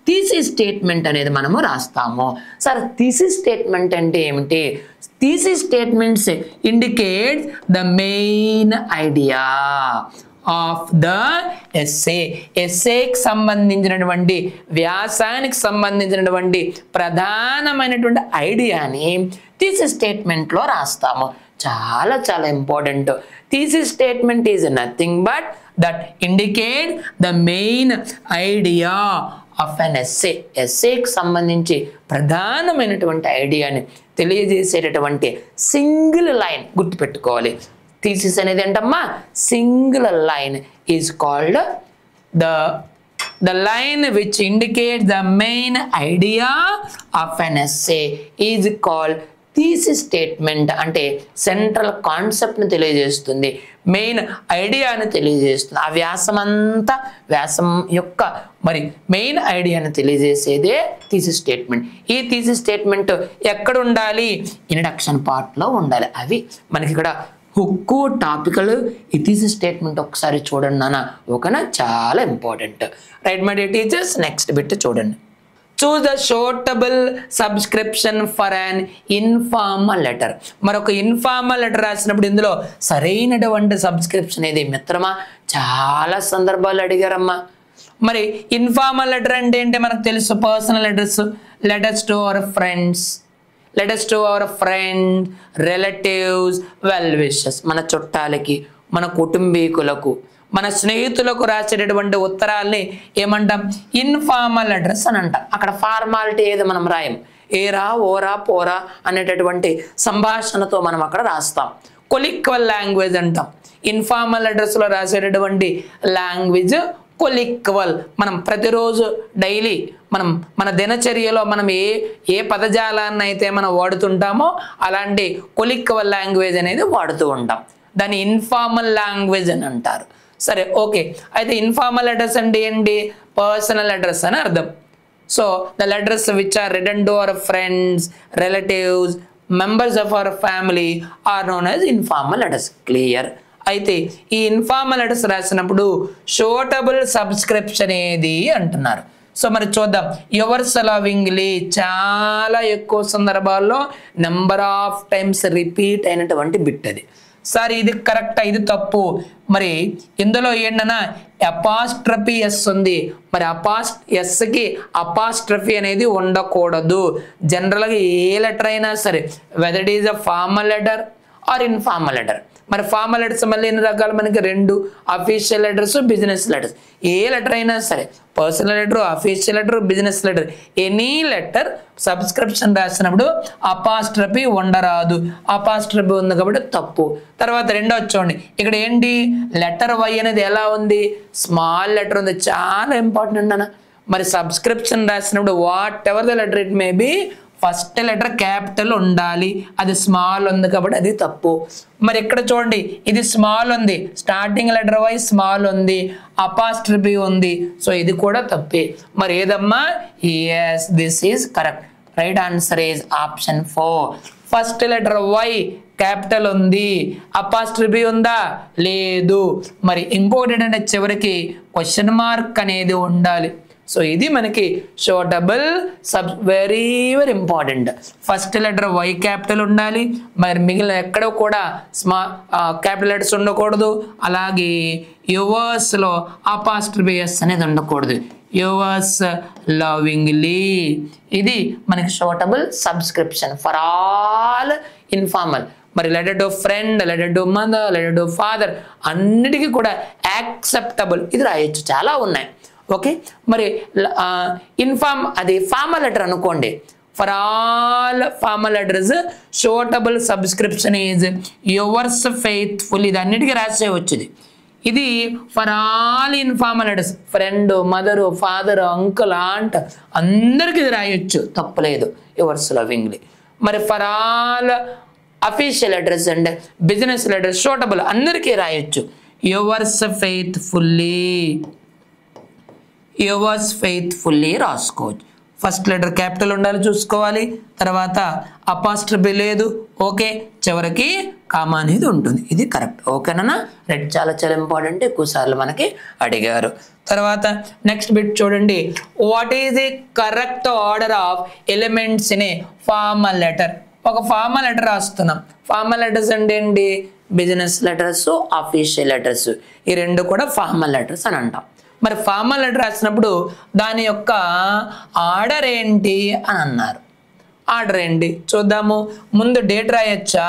థీసిస్ స్టేట్మెంట్ అనేది మనము రాస్తాము. సార్ థీసిస్ స్టేట్మెంట్ అంటే ఏమిటి? Thesis statements indicate the main idea of the essay, ఎస్సేకి సంబంధించినటువంటి వ్యాసానికి సంబంధించినటువంటి ప్రధానమైనటువంటి ఐడియాని థీసిస్ స్టేట్మెంట్లో రాస్తాము. చాలా చాలా important. Thesis statement is nothing but that indicate the main idea of an essay, ఎస్సేకి సంబంధించి ప్రధానమైనటువంటి ఐడియాని తెలియజేసేటటువంటి సింగిల్ లైన్ గుర్తుపెట్టుకోవాలి. థీసిస్ అనేది ఏంటమ్మా single line is called the line which indicates the main idea of an essay is called thesis statement. అంటే central కాన్సెప్ట్ని తెలియజేస్తుంది, మెయిన్ ఐడియాని తెలియజేస్తుంది. ఆ వ్యాసం యొక్క మరి మెయిన్ ఐడియాని తెలియజేసేదే థీసిస్ స్టేట్మెంట్. ఈ థీసిస్ స్టేట్మెంట్ ఎక్కడ ఉండాలి? ఇంట్రడక్షన్ పార్ట్లో ఉండాలి. అవి మనకి ఇక్కడ హుక్కు టాపికల్ ఈ థీసిస్ స్టేట్మెంట్ ఒకసారి చూడండి నాన్న, ఓకేనా? చాలా important. Right my dear teachers, next bit చూడండి. Choose the suitable subscription for an informal letter. మరొక ఇన్ఫార్మల్ లెటర్ రాసినప్పుడు ఇందులో సరైనటువంటి సబ్స్క్రిప్షన్ ఏది మిత్రమా? చాలా సందర్భాలు అడిగారమ్మా. మరి ఇన్ఫార్మల్ లెటర్ అంటే ఏంటి మనకు తెలుసు, personal letters, letters to our friends, letters to our friend, relatives, well wishes, మన చుట్టాలకి, మన కుటుంబీకులకు, మన స్నేహితులకు రాసేటటువంటి ఉత్తరాల్ని ఏమంటాం? ఇన్ఫార్మల్ లెటర్స్ అని అంటాం. అక్కడ ఫార్మాలిటీ ఏది మనం రాయం, ఏరా ఓరా పోరా అనేటటువంటి సంభాషణతో మనం అక్కడ రాస్తాం. కొలిక్వల్ లాంగ్వేజ్ అంటాం. ఇన్ఫార్మల్ లెటర్స్లో రాసేటటువంటి లాంగ్వేజ్ కొలిక్వల్. మనం ప్రతిరోజు డైలీ మన దినచర్యలో మనం ఏ పదజాలాన్ని అయితే మనం వాడుతుంటామో అలాంటి కొలిక్వల్ లాంగ్వేజ్ అనేది వాడుతూ ఉంటాం. దాన్ని ఇన్ఫార్మల్ లాంగ్వేజ్ అని అంటారు. సరే, ఓకే. అయితే ఇన్ఫార్మల్ లెటర్స్ అంటే ఏంటి? పర్సనల్ లెటర్స్ అని అర్థం. So the letters which are written to our friends, relatives, members of our family are known as informal letters. Clear? అయితే ఈ ఇన్ఫార్మల్ లెటర్స్ రాసినప్పుడు షోర్టబుల్ సబ్స్క్రిప్షన్ ఏది అంటున్నారు. సో మరి చూద్దాం. యువర్స్ లవింగ్లీ చాలా ఎక్కువ సందర్భాల్లో నెంబర్ ఆఫ్ టైమ్స్ రిపీట్ అయినటువంటి బిట్ అది. సార్ ఇది కరెక్టా, ఇది తప్పు? మరి ఇందులో ఏంటన్నా అపాస్ట్రఫీ ఎస్ ఉంది. మరి ఎస్కి అపాస్ట్రఫీ అనేది ఉండకూడదు. జనరల్గా ఏ లెటర్ అయినా సరే, whether it is a formal letter or informal letter. మరి ఫార్మల్ లెటర్స్ మళ్ళీ ఎన్ని రకాలు మనకి? 2, అఫీషియల్ లెటర్స్, బిజినెస్ లెటర్స్. ఏ లెటర్ అయినా సరే, personal letter, official letter, business letter, any letter subscription రాసినప్పుడు అపాస్ట్రఫీ ఉండరాదు. అపాస్ట్రఫీ ఉంది కాబట్టి తప్పు. తర్వాత రెండోది చూడండి, ఇక్కడ ఏంటి? లెటర్ వై అనేది ఎలా ఉంది? స్మాల్ లెటర్ ఉంది. చాలా ఇంపార్టెంట్ అన్న. మరి సబ్స్క్రిప్షన్ రాసినప్పుడు what ever the letter it may be, first letter capital ఉండాలి. అది స్మాల్ ఉంది కాబట్టి అది తప్పు. మరి ఇక్కడ చూడండి, ఇది స్మాల్ ఉంది, స్టార్టింగ్ లెటర్ వైజ్ స్మాల్ ఉంది, అపాస్ట్రఫీ ఉంది. సో ఇది కూడా తప్పే. మరి ఏదమ్మా? yes, this is correct. Right answer is option 4. First letter Y capital ఉంది, అపాస్ట్రఫీ ఉందా? లేదు. మరి ఇంకోటి ఏంటంటే చివరికి క్వశ్చన్ మార్క్ అనేది ఉండాలి. సో ఇది మనకి suitable very very important. First letter Y capital ఉండాలి. మరి మిగిలిన ఎక్కడ కూడా క్యాపిటల్ లెటర్స్ ఉండకూడదు. అలాగే యువర్స్లో అపాస్ట్రఫీ ఎస్ అనేది ఉండకూడదు. యువర్స్ లవింగ్లీ, ఇది మనకి షోర్టబుల్ సబ్స్క్రిప్షన్ ఫర్ ఆల్ ఇన్ఫార్మల్. మరి letter to friend, letter to mother, letter to father అన్నిటికీ కూడా యాక్సెప్టబుల్ ఇది రాయొచ్చు. చాలా ఉన్నాయి. ఓకే. మరి అది ఫార్మల్ లెటర్ అనుకోండి. For all formal letters suitable subscription is yours faithful. ఇది అన్నిటికీ రాసేయవచ్చు. ఇది for all informal letters, friend, mother, father, uncle, aunt అందరికి ఇది రాయొచ్చు, తప్పలేదు, యువర్స్ లవింగ్లీ. మరి for all official letters and business letters suitable అందరికీ రాయొచ్చు. యువర్స్ ఫెయిత్ఫుల్లీ రాసుకోవచ్చు. ఫస్ట్ లెటర్ క్యాపిటల్ ఉండాలి చూసుకోవాలి, తర్వాత అపాస్ట్రఫీ లేదు, ఓకే, చివరికి కామా అనేది ఉంటుంది. ఇది కరెక్ట్, ఓకేనా? రైట్, చాలా చాలా ఇంపార్టెంట్, ఎక్కువసార్లు మనకి అడిగారు. తర్వాత నెక్స్ట్ బిట్ చూడండి, what is the correct order of elements in a formal letter? ఒక ఫార్మల్ లెటర్ రాస్తున్నాం. ఫార్మల్ లెటర్స్ అంటే ఏంటి? బిజినెస్ లెటర్స్, అఫీషియల్ లెటర్స్, ఈ రెండు కూడా ఫార్మల్ లెటర్స్ అని అంటాం. మరి ఫార్మల్ లెటర్ రాసినప్పుడు దాని యొక్క ఆర్డర్ ఏంటి అని అన్నారు. ఆర్డర్ ఏంటి చూద్దాము. ముందు డేట్ రాయొచ్చా?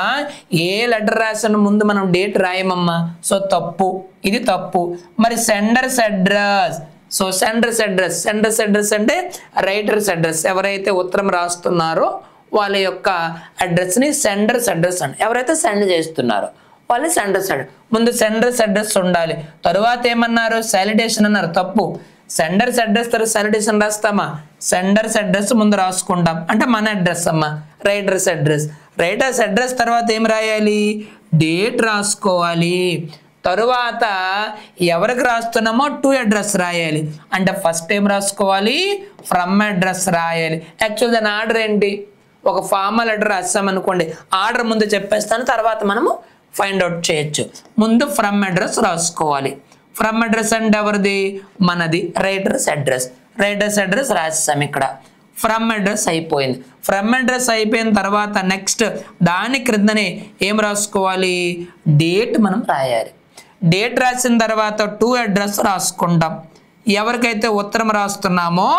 ఏ లెటర్ రాసిన ముందు మనం డేట్ రాయమమ్మా, సో తప్పు, ఇది తప్పు. మరి senders address, so senders address అంటే రైటర్స్ అడ్రస్, ఎవరైతే ఉత్తరం రాస్తున్నారో వాళ్ళ యొక్క అడ్రస్ని సెండర్స్ అడ్రస్ అని, ఎవరైతే సెండ్ చేస్తున్నారో వాళ్ళు సెండర్స్ అడ్రస్. ముందు సెండర్స్ అడ్రస్ ఉండాలి. తరువాత ఏమన్నారు? సాలిడేషన్ అన్నారు, తప్పు. సెండర్స్ అడ్రస్ తర్వాత సాలిడేషన్ రాస్తామా? సెండర్స్ అడ్రస్ ముందు రాసుకుంటాం, అంటే మన అడ్రస్ అమ్మా, రైటర్స్ అడ్రస్ తర్వాత ఏం రాయాలి? డేట్ రాసుకోవాలి. తరువాత ఎవరికి రాస్తున్నామో టు అడ్రస్ రాయాలి, అంటే ఫస్ట్ ఏం రాసుకోవాలి? ఫ్రమ్ అడ్రస్ రాయాలి. యాక్చువల్ దాని ఆర్డర్ ఏంటి? ఒక ఫార్మల్ లెటర్ రాస్తామనుకోండి, ఆర్డర్ ముందు చెప్పేస్తాను, తర్వాత మనము ఫైండ్ అవుట్ చేయొచ్చు. ముందు ఫ్రమ్ అడ్రస్ రాసుకోవాలి. ఫ్రమ్ అడ్రస్ అంటే ఎవరిది? మనది, రైటర్స్ అడ్రస్ రాస్తాం. ఇక్కడ ఫ్రమ్ అడ్రస్ అయిపోయింది. ఫ్రమ్ అడ్రస్ అయిపోయిన తర్వాత నెక్స్ట్ దాని క్రిందనే ఏం రాసుకోవాలి? డేట్ మనం రాయాలి. డేట్ రాసిన తర్వాత టు అడ్రస్ రాసుకుంటాం. ఎవరికైతే ఉత్తరం రాస్తున్నామో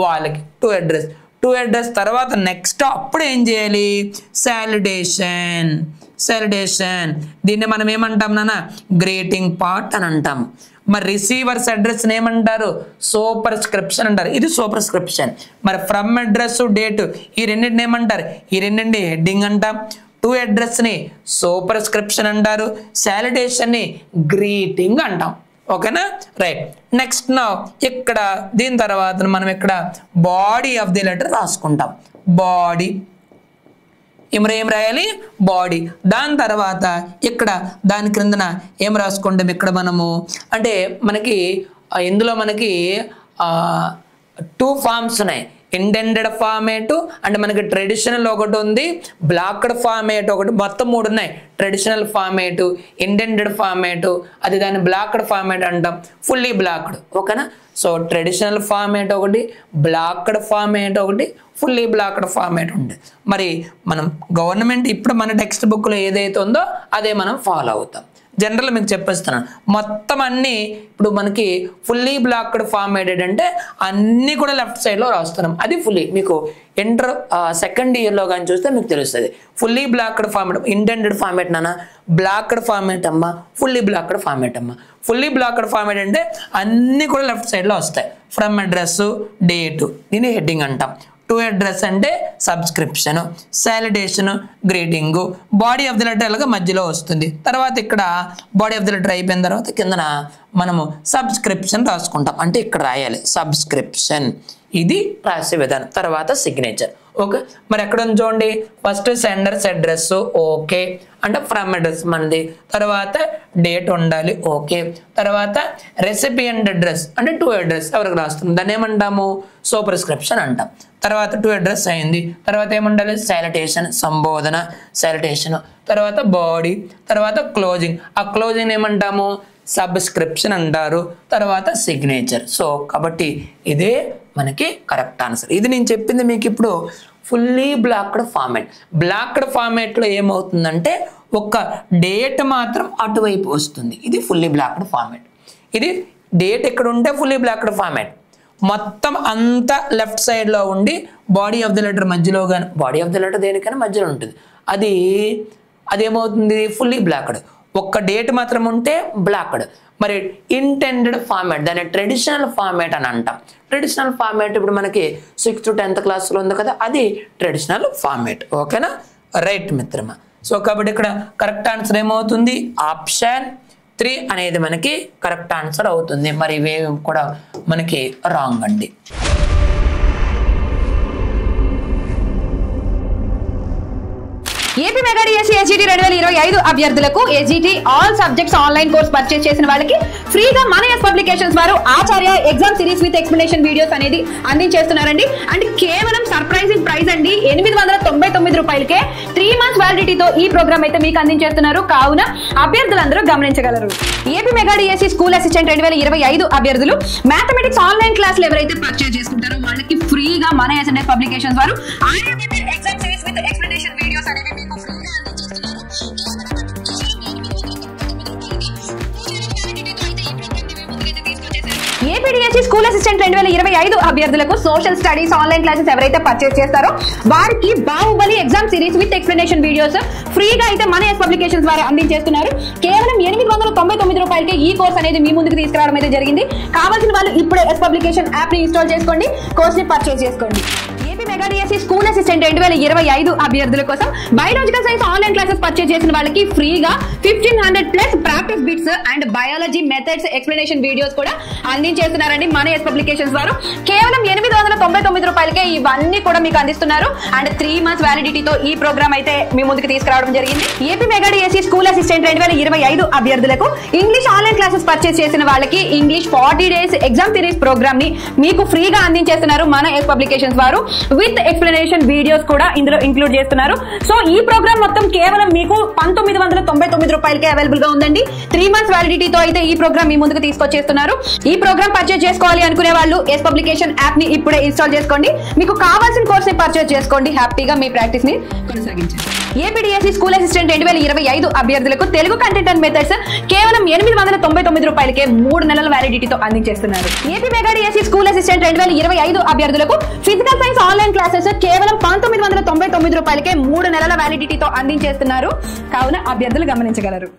వాళ్ళకి టు అడ్రస్ తర్వాత నెక్స్ట్ అప్పుడు ఏం చేయాలి? సాలిడేషన్. దీన్ని మనం ఏమంటాం నాన్న? గ్రీటింగ్ పార్ట్ అని అంటాం. మరి రిసీవర్స్ అడ్రస్ ఏమంటారు? సూపర్ స్క్రిప్షన్ అంటారు. ఇది సూపర్ స్క్రిప్షన్. మరి ఫ్రమ్ అడ్రస్, డేట్, ఈ రెండింటిని ఏమంటారు? ఈ రెండింటిని హెడ్డింగ్ అంటాం. టు అడ్రస్ని సూపర్ స్క్రిప్షన్ అంటారు, సాలిడేషన్ని గ్రీటింగ్ అంటాం. ఓకేనా? రైట్. నెక్స్ట్ నా ఇక్కడ దీని తర్వాత మనం ఇక్కడ బాడీ ఆఫ్ ది లెటర్ రాసుకుంటాం. బాడీ ఏం రాయాలి? బాడీ. దాని తర్వాత ఇక్కడ దాని క్రిందన ఏం రాసుకుంటాం? ఇక్కడ మనము అంటే మనకి ఇందులో మనకి 2 ఫార్మ్స్ ఉన్నాయి. ఇంటెండెడ్ ఫార్మేట్ అంటే మనకి ట్రెడిషనల్ ఒకటి ఉంది, బ్లాక్డ్ ఫార్మేట్ ఒకటి, మొత్తం 3 ఉన్నాయి. ట్రెడిషనల్ ఫార్మేట్, ఇంటెండెడ్ ఫార్మేట్, అది దాన్ని బ్లాక్డ్ ఫార్మేట్ అంటాం, ఫుల్లీ బ్లాక్డ్. ఓకేనా? సో ట్రెడిషనల్ ఫార్మేట్ ఒకటి, బ్లాక్డ్ ఫార్మేట్ ఒకటి, ఫుల్లీ బ్లాక్డ్ ఫార్మేట్ ఉంది. మరి మనం గవర్నమెంట్ ఇప్పుడు మన టెక్స్ట్ బుక్లో ఏదైతే ఉందో అదే మనం ఫాలో అవుతాం. జనరల్ మీకు చెప్పేస్తున్నాను, మొత్తం అన్నీ ఇప్పుడు మనకి ఫుల్లీ బ్లాక్డ్ ఫార్మేటెడ్ అంటే అన్నీ కూడా లెఫ్ట్ సైడ్లో రాస్తున్నాం. అది ఫుల్లీ మీకు సెకండ్ ఇయర్లో కానీ చూస్తే మీకు తెలుస్తుంది. Fully blocked format, intended format నాన్న, బ్లాక్డ్ ఫార్మేట్ అమ్మ, ఫుల్లీ బ్లాక్డ్ ఫార్మేట్ అమ్మ. ఫుల్లీ బ్లాక్డ్ ఫార్మేట్ అంటే అన్నీ కూడా లెఫ్ట్ సైడ్లో వస్తాయి. ఫ్రమ్ అడ్రస్, డేటు, దీన్ని హెడ్డింగ్ అంటాం. టు అడ్రస్ అంటే subscription, సాలిడేషన్, greeting, body of the letter అలాగా మధ్యలో వస్తుంది. తర్వాత ఇక్కడ బాడీ ఆఫ్ ది లెటర్ అయిపోయిన తర్వాత కిందన మనము సబ్స్క్రిప్షన్ రాసుకుంటాం, అంటే ఇక్కడ రాయాలి సబ్స్క్రిప్షన్. ఇది రాసే విధానం. తర్వాత సిగ్నేచర్. ఓకే, మరి ఎక్కడ చూడండి, ఫస్ట్ సెండర్స్ అడ్రస్, ఓకే, అంటే ఫ్రమ్ అడ్రస్ మనది. తర్వాత డేట్ ఉండాలి, ఓకే. తర్వాత రెసిపియంట్ అడ్రస్ అంటే టు అడ్రస్ ఎవరికి రాస్తుంది, దాన్ని ఏమంటాము? సూపర్ స్క్రిప్షన్ అంటాం. తర్వాత టు అడ్రస్ అయింది. తర్వాత ఏముండాలి? సాలిటేషన్, సంబోధన, సాలిటేషన్. తర్వాత బాడీ, తర్వాత క్లోజింగ్. ఆ క్లోజింగ్ ఏమంటాము? సబ్స్క్రిప్షన్ అంటారు. తర్వాత సిగ్నేచర్. సో కాబట్టి ఇదే మనకి కరెక్ట్ ఆన్సర్. ఇది నేను చెప్పింది మీకు ఇప్పుడు ఫుల్లీ బ్లాక్డ్ ఫార్మేట్. బ్లాక్డ్ ఫార్మేట్లో ఏమవుతుందంటే ఒక డేట్ మాత్రం అటువైపు వస్తుంది. ఇది ఫుల్లీ బ్లాక్డ్ ఫార్మేట్. ఇది డేట్ ఎక్కడ ఉంటే ఫుల్లీ బ్లాక్డ్ ఫార్మేట్, మొత్తం అంతా లెఫ్ట్ సైడ్లో ఉండి బాడీ ఆఫ్ ది లెటర్ మధ్యలో కానీ, బాడీ ఆఫ్ ది లెటర్ దేనికైనా మధ్యలో ఉంటుంది, అదేమవుతుంది? Fully blocked. ఒక్క డేట్ మాత్రం ఉంటే బ్లాక్డ్. మరి ఇంటెండెడ్ ఫార్మేట్, దాన్ని ట్రెడిషనల్ ఫార్మేట్ అని అంటాం. ట్రెడిషనల్ ఫార్మేట్ ఇప్పుడు మనకి 6th to 10th క్లాస్లో ఉంది కదా, అది ట్రెడిషనల్ ఫార్మేట్. ఓకేనా? రైట్ మిత్రమా. సో కాబట్టి ఇక్కడ కరెక్ట్ ఆన్సర్ ఏమవుతుంది? ఆప్షన్ 3 అనేది మనకి కరెక్ట్ ఆన్సర్ అవుతుంది. మరి ఇవేవి కూడా మనకి రాంగ్ అండి. ఏపీ మెగా డిఎస్సి ఎస్జిటి 2025 అభ్యర్థులకు SGT all subjects online course purchase చేసిన వాళ్ళకి ఫ్రీగా మన ఎస్ పబ్లికేషన్స్ వారు Acharya exam series with explanation videos అనేది అందించేస్తున్నారండి. అండ్ కేవలం సర్ప్రైజింగ్ ప్రైస్ అండి, 899 రూపాయలకే 3 months వ్యాలిడిటీతో ఈ ప్రోగ్రామ్ అయితే మీకు అందించేస్తున్నారు. కావున అభ్యర్థులందరూ గమనించగలరు. AP mega DSC school assistant 2025 అభ్యర్థులు మ్యాథమెటిక్స్ ఆన్లైన్ క్లాసులు ఎవరైతే పర్చేస్ చేసుకుంటారో వాళ్ళకి ఫ్రీగా మన ఎస్ పబ్లికేషన్స్ వారు exam series with explanation videos అనేవి మీకు ఫ్రీగా అందించేస్తున్నారు. ఏపీడిఎస్సి స్కూల్ అసిస్టెంట్ 2025 అభ్యర్థులకు సోషల్ స్టడీస్ ఆన్లైన్ క్లాసెస్ ఎవరైతే పర్చేస్ చేస్తారో వారికి Baahubali exam series with explanation videos ఫ్రీగా అయితే మన ఎస్ పబ్లికేషన్స్ ద్వారా అందించేస్తున్నారు. కేవలం 899 రూపాయలకే ఈ కోర్స్ అనేది మీ ముందుకు తీసుకురావడం అయితే జరిగింది. కావాల్సిన వాళ్ళు ఇప్పుడే ఎస్ పబ్లికేషన్ యాప్ ని ఇన్స్టాల్ చేసుకోండి, కోర్స్ ని పర్చేస్ చేసుకోండి. AP mega DSC school assistant 2025 అభ్యర్థుల కోసం biological science online classes purchase చేసిన వాళ్ళకి ఫ్రీగా 1500+ practice bits and biology methods explanation videos కూడా అందించేస్తున్నారండి మన ఎస్ పబ్లికేషన్స్ వారు. కేవలం 899 రూపాయలకే ఇవన్నీ కూడా మీకు అందిస్తున్నారు. అండ్ 3 months వ్యాలిడిటీతో ఈ ప్రోగ్రామ్ అయితే మీ ముందుకు తీసుకురావడం జరిగింది. AP mega DSC school assistant 2025 అభ్యర్థులకు ఇంగ్లీష్ ఆన్లైన్ క్లాసెస్ పర్చేస్ చేసిన వాళ్ళకి English 40 days exam series program ని మీకు ఫ్రీగా అందించేస్తున్నారు మన ఎస్ పబ్లికేషన్స్ వారు. విత్ ఎక్స్ప్లెనేషన్ వీడియోస్ కూడా ఇందులో ఇంక్లూడ్ చేస్తున్నారు. సో ఈ ప్రోగ్రామ్ మొత్తం కేవలం మీకు 1999 రూపాయలకే అవైలబుల్ గా ఉందండి. 3 months వ్యాలిడిటీతో అయితే ఈ ప్రోగ్రామ్ మీ ముందుకు తీసుకొచ్చేస్తున్నారు. ఈ ప్రోగ్రామ్ పర్చేస్ చేసుకోవాలి అనుకునే వాళ్ళు ఎస్ పబ్లికేషన్ యాప్ ని ఇప్పుడే ఇన్స్టాల్ చేసుకోండి. మీకు కావాల్సిన కోర్స్ ని పర్చేస్ చేసుకోండి, హ్యాపీగా మీ ప్రాక్టీస్ ని కొనసాగించండి. ఏపీడిఎస్సి స్కూల్ అసిస్టెంట్ 2025 అభ్యర్థులకు తెలుగు కంటెంట్ అండ్ మెథడ్స్ కేవలం 899 రూపాయలకే 3 నెలల వ్యాలిడిటీతో అందించేస్తున్నారు. AP mega DSC school assistant 2025 అభ్యర్థులకు ఫిజికల్ సైన్స్ ఆన్లైన్ క్లాసెస్ కేవలం 1999 రూపాయలకే 3 నెలల వ్యాలిడిటీతో అందించేస్తున్నారు. కావున అభ్యర్థులు గమనించగలరు.